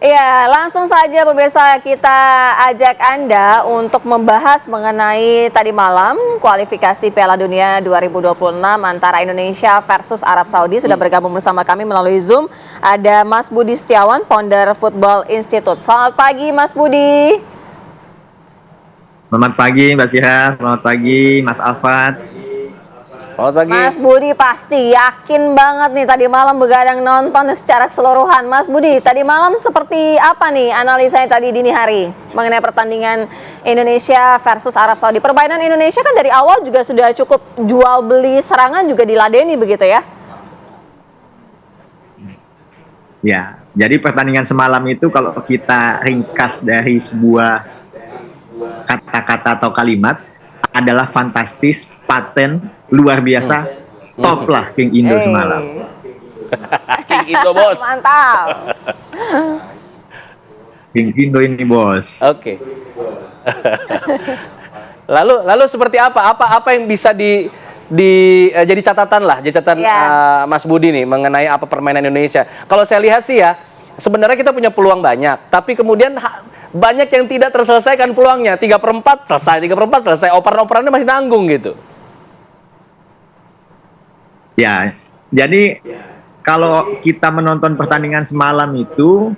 Iya, langsung saja pemirsa kita ajak Anda untuk membahas mengenai tadi malam kualifikasi Piala Dunia 2026 antara Indonesia versus Arab Saudi. Sudah bergabung bersama kami melalui Zoom. Ada Mas Budi Setiawan, founder Football Institute. Selamat pagi Mas Budi. Selamat pagi Mbak Siha, selamat pagi Mas Alfat. Selamat pagi. Mas Budi pasti yakin banget nih tadi malam begadang nonton secara keseluruhan. Mas Budi, tadi malam seperti apa nih analisanya tadi dini hari mengenai pertandingan Indonesia versus Arab Saudi? Permainan Indonesia kan dari awal juga sudah cukup jual beli serangan juga diladeni begitu ya? Ya, jadi pertandingan semalam itu kalau kita ringkas dari sebuah kata-kata atau kalimat adalah fantastis, paten, luar biasa, top lah King Indo semalam. King Indo bos. Mantap. King Indo ini bos. Oke. lalu seperti apa? Apa yang bisa jadi catatan lah, Mas Budi nih mengenai apa permainan Indonesia. Kalau saya lihat sih ya, sebenarnya kita punya peluang banyak, tapi kemudian banyak yang tidak terselesaikan peluangnya. 3/4 selesai, 3/4 selesai. Operan-operannya masih nanggung gitu. Ya, jadi kalau kita menonton pertandingan semalam itu,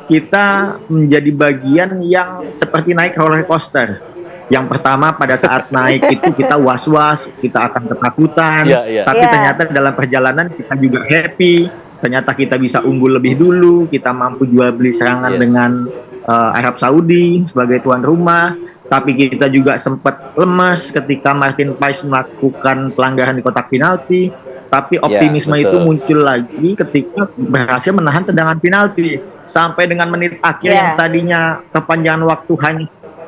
kita menjadi bagian yang seperti naik roller coaster. Yang pertama pada saat naik itu kita was-was, kita akan ketakutan, tapi ternyata dalam perjalanan kita juga happy, ternyata kita bisa unggul lebih dulu, kita mampu jual beli serangan dengan Arab Saudi sebagai tuan rumah, tapi kita juga sempat lemas ketika Martin Paes melakukan pelanggaran di kotak penalti, tapi optimisme itu muncul lagi ketika berhasil menahan tendangan penalti sampai dengan menit akhir yang tadinya kepanjangan waktu hanya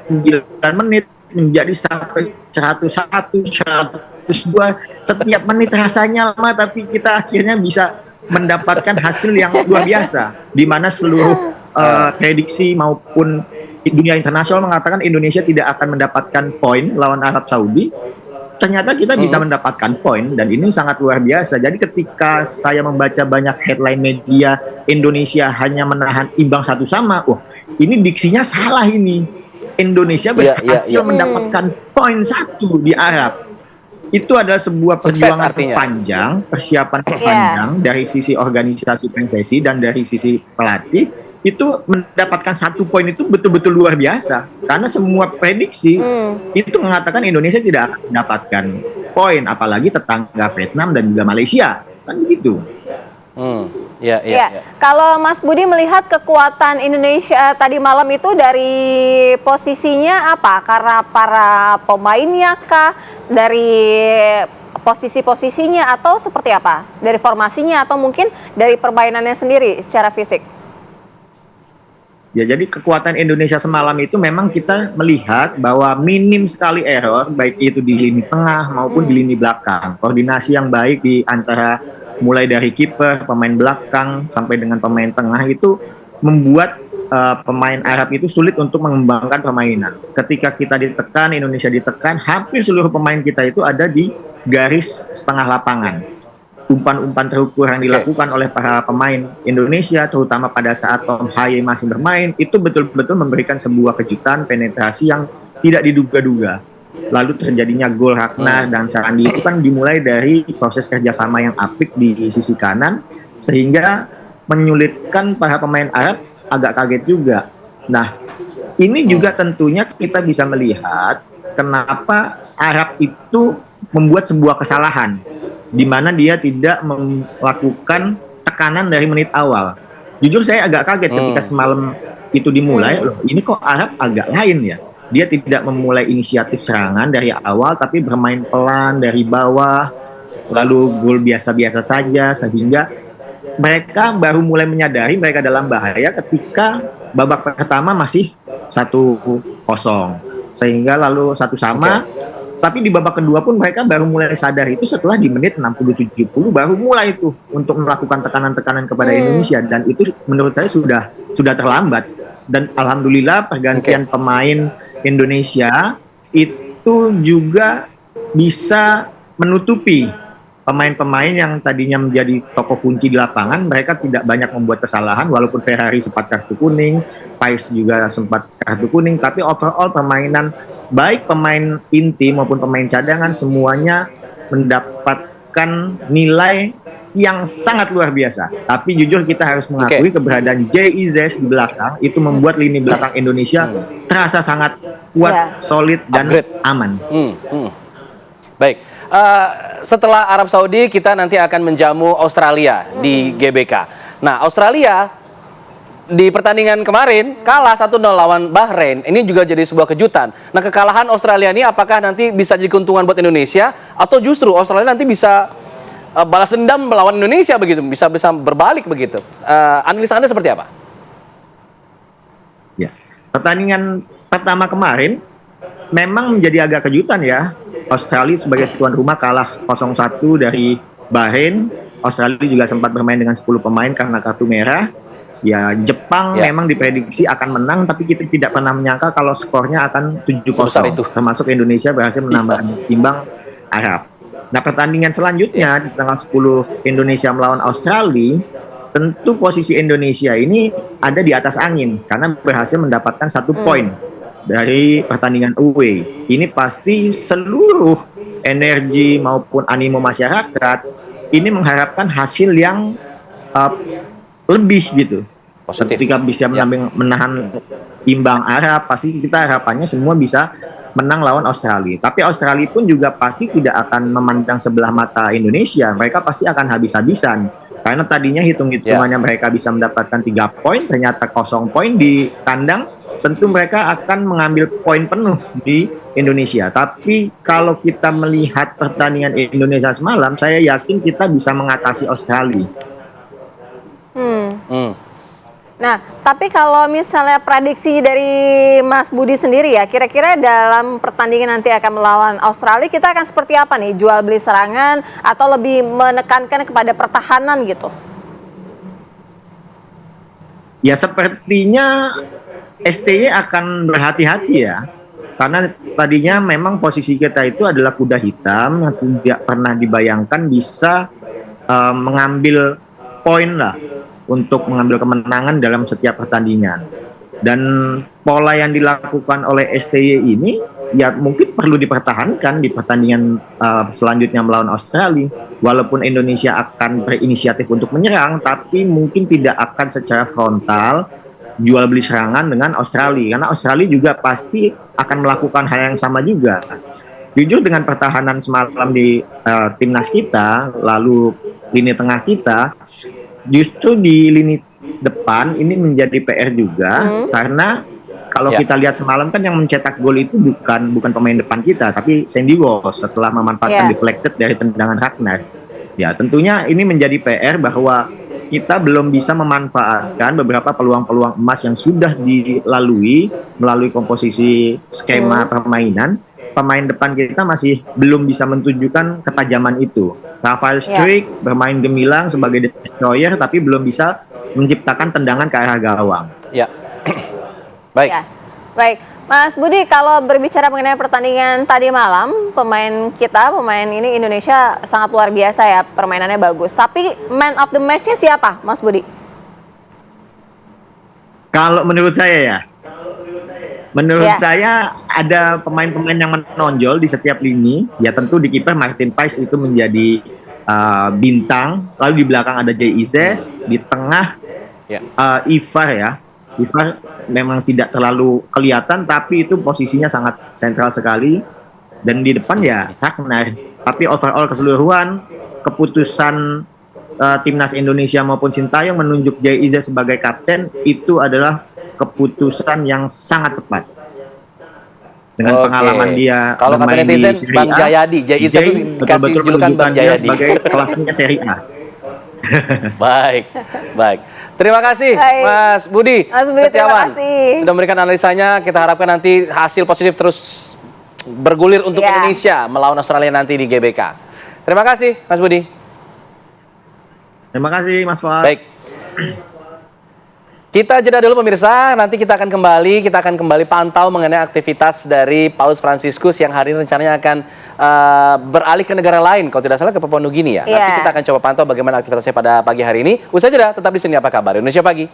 9 menit menjadi sampai 101, 102. Setiap menit rasanya lama, tapi kita akhirnya bisa mendapatkan hasil yang luar biasa, di mana seluruh prediksi maupun dunia internasional mengatakan Indonesia tidak akan mendapatkan poin lawan Arab Saudi. Ternyata kita bisa mendapatkan poin, dan ini sangat luar biasa. Jadi ketika saya membaca banyak headline media Indonesia hanya menahan imbang 1-1, wah ini diksinya salah ini. Indonesia berhasil mendapatkan poin 1 di Arab. Itu adalah sebuah perjuangan panjang, persiapan panjang dari sisi organisasi PSSI dan dari sisi pelatih. Itu mendapatkan 1 poin itu betul-betul luar biasa, karena semua prediksi itu mengatakan Indonesia tidak akan mendapatkan poin, apalagi tetangga Vietnam dan juga Malaysia, kan begitu. Kalau Mas Budi melihat kekuatan Indonesia tadi malam itu dari posisinya apa? Karena para pemainnya kah? Dari posisi-posisinya atau seperti apa? Dari formasinya atau mungkin dari permainannya sendiri secara fisik? Ya, jadi kekuatan Indonesia semalam itu memang kita melihat bahwa minim sekali error, baik itu di lini tengah maupun di lini belakang. Koordinasi yang baik di antara mulai dari kiper, pemain belakang, sampai dengan pemain tengah itu membuat pemain Arab itu sulit untuk mengembangkan permainan. Ketika kita ditekan, Indonesia ditekan, hampir seluruh pemain kita itu ada di garis setengah lapangan. Umpan-umpan terukur yang dilakukan oleh para pemain Indonesia, terutama pada saat Tom Haye masih bermain, itu betul-betul memberikan sebuah kejutan, penetrasi yang tidak diduga-duga. Lalu terjadinya gol Ragnar dan Sarandi itu kan dimulai dari proses kerjasama yang apik di sisi kanan, sehingga menyulitkan para pemain Arab agak kaget juga. Nah, ini juga tentunya kita bisa melihat kenapa Arab itu membuat sebuah kesalahan, di mana dia tidak melakukan tekanan dari menit awal. Jujur saya agak kaget ketika semalam itu dimulai, loh ini kok Arab agak lain ya. Dia tidak memulai inisiatif serangan dari awal, tapi bermain pelan dari bawah, lalu gol biasa-biasa saja, sehingga mereka baru mulai menyadari mereka dalam bahaya ketika babak pertama masih 1-0. Sehingga lalu 1-1. Tapi di babak kedua pun mereka baru mulai sadar itu setelah di menit 60-70 baru mulai itu untuk melakukan tekanan-tekanan kepada Indonesia, dan itu menurut saya sudah terlambat. Dan alhamdulillah pergantian pemain Indonesia itu juga bisa menutupi pemain-pemain yang tadinya menjadi tokoh kunci di lapangan, mereka tidak banyak membuat kesalahan, walaupun Ferrari sempat kartu kuning, Paes juga sempat kartu kuning, tapi overall permainan baik pemain inti maupun pemain cadangan semuanya mendapatkan nilai yang sangat luar biasa. Tapi jujur kita harus mengakui keberadaan JIZ di belakang itu membuat lini belakang Indonesia terasa sangat kuat, solid, dan aman. Baik, setelah Arab Saudi kita nanti akan menjamu Australia di GBK. Nah, Australia di pertandingan kemarin kalah 1-0 lawan Bahrain. Ini juga jadi sebuah kejutan. Nah, kekalahan Australia ini apakah nanti bisa jadi keuntungan buat Indonesia atau justru Australia nanti bisa balas dendam melawan Indonesia begitu, bisa berbalik begitu? Analisa Anda seperti apa? Ya, pertandingan pertama kemarin memang menjadi agak kejutan ya. Australia sebagai tuan rumah kalah 0-1 dari Bahrain. Australia juga sempat bermain dengan 10 pemain karena kartu merah. Ya, Jepang memang diprediksi akan menang, tapi kita tidak pernah menyangka kalau skornya akan 7-0. Termasuk Indonesia berhasil menambah imbang Arab. Nah, pertandingan selanjutnya di tanggal 10 Indonesia melawan Australia, tentu posisi Indonesia ini ada di atas angin karena berhasil mendapatkan 1 poin dari pertandingan away. Ini pasti seluruh energi maupun animo masyarakat ini mengharapkan hasil yang lebih gitu. Positif. Ketika bisa menahan imbang Arab, pasti kita harapannya semua bisa menang lawan Australia. Tapi Australia pun juga pasti tidak akan memandang sebelah mata Indonesia. Mereka pasti akan habis-habisan. Karena tadinya hitung-hitungannya mereka bisa mendapatkan 3 poin, ternyata 0 poin di kandang. Tentu mereka akan mengambil poin penuh di Indonesia. Tapi kalau kita melihat pertandingan Indonesia semalam, saya yakin kita bisa mengatasi Australia. Nah, tapi kalau misalnya prediksi dari Mas Budi sendiri ya, kira-kira dalam pertandingan nanti akan melawan Australia, kita akan seperti apa nih? Jual beli serangan atau lebih menekankan kepada pertahanan gitu? Ya, sepertinya STY akan berhati-hati ya. Karena tadinya memang posisi kita itu adalah kuda hitam yang tidak pernah dibayangkan bisa mengambil poin lah untuk mengambil kemenangan dalam setiap pertandingan. Dan pola yang dilakukan oleh STY ini ya mungkin perlu dipertahankan di pertandingan selanjutnya melawan Australia. Walaupun Indonesia akan berinisiatif untuk menyerang, tapi mungkin tidak akan secara frontal jual beli serangan dengan Australia. Karena Australia juga pasti akan melakukan hal yang sama juga. Jujur dengan pertahanan semalam di timnas kita, lalu lini tengah kita, justru di lini depan ini menjadi PR juga karena kalau kita lihat semalam kan yang mencetak gol itu bukan pemain depan kita tapi Sandy Walsh setelah memanfaatkan deflected dari tendangan Ragnar. Ya, tentunya ini menjadi PR bahwa kita belum bisa memanfaatkan beberapa peluang-peluang emas yang sudah dilalui melalui komposisi skema permainan. Pemain depan kita masih belum bisa menunjukkan ketajaman itu. Rafael Struijk bermain gemilang sebagai destroyer tapi belum bisa menciptakan tendangan ke arah gawang. Ya. Baik. Ya. Baik. Mas Budi, kalau berbicara mengenai pertandingan tadi malam, pemain ini Indonesia sangat luar biasa ya, permainannya bagus. Tapi man of the match-nya siapa, Mas Budi? Kalau menurut saya ya, saya ada pemain-pemain yang menonjol di setiap lini. Ya tentu di kiper Martin Paes itu menjadi bintang. Lalu di belakang ada JIZ, di tengah Ivar ya. Ivar memang tidak terlalu kelihatan, tapi itu posisinya sangat sentral sekali. Dan di depan ya Ragnar. Tapi overall keseluruhan keputusan timnas Indonesia maupun Sintayong menunjuk JIZ sebagai kapten itu adalah keputusan yang sangat tepat. Dengan pengalaman dia kalau kata netizen Bang Jayadi, JIZ itu dikasih julukan Bang Jayadi sebagai kelasnya Serie A. Baik. Terima kasih Mas Budi Setiawan sudah memberikan analisanya. Kita harapkan nanti hasil positif terus bergulir untuk Indonesia melawan Australia nanti di GBK. Terima kasih Mas Budi. Terima kasih Mas Fuad. Baik. Kita jeda dulu pemirsa, nanti kita akan kembali pantau mengenai aktivitas dari Paus Fransiskus yang hari ini rencananya akan beralih ke negara lain, kalau tidak salah ke Papua Nugini ya. Nanti kita akan coba pantau bagaimana aktivitasnya pada pagi hari ini. Usai jeda, tetap di sini Apa Kabar Indonesia Pagi.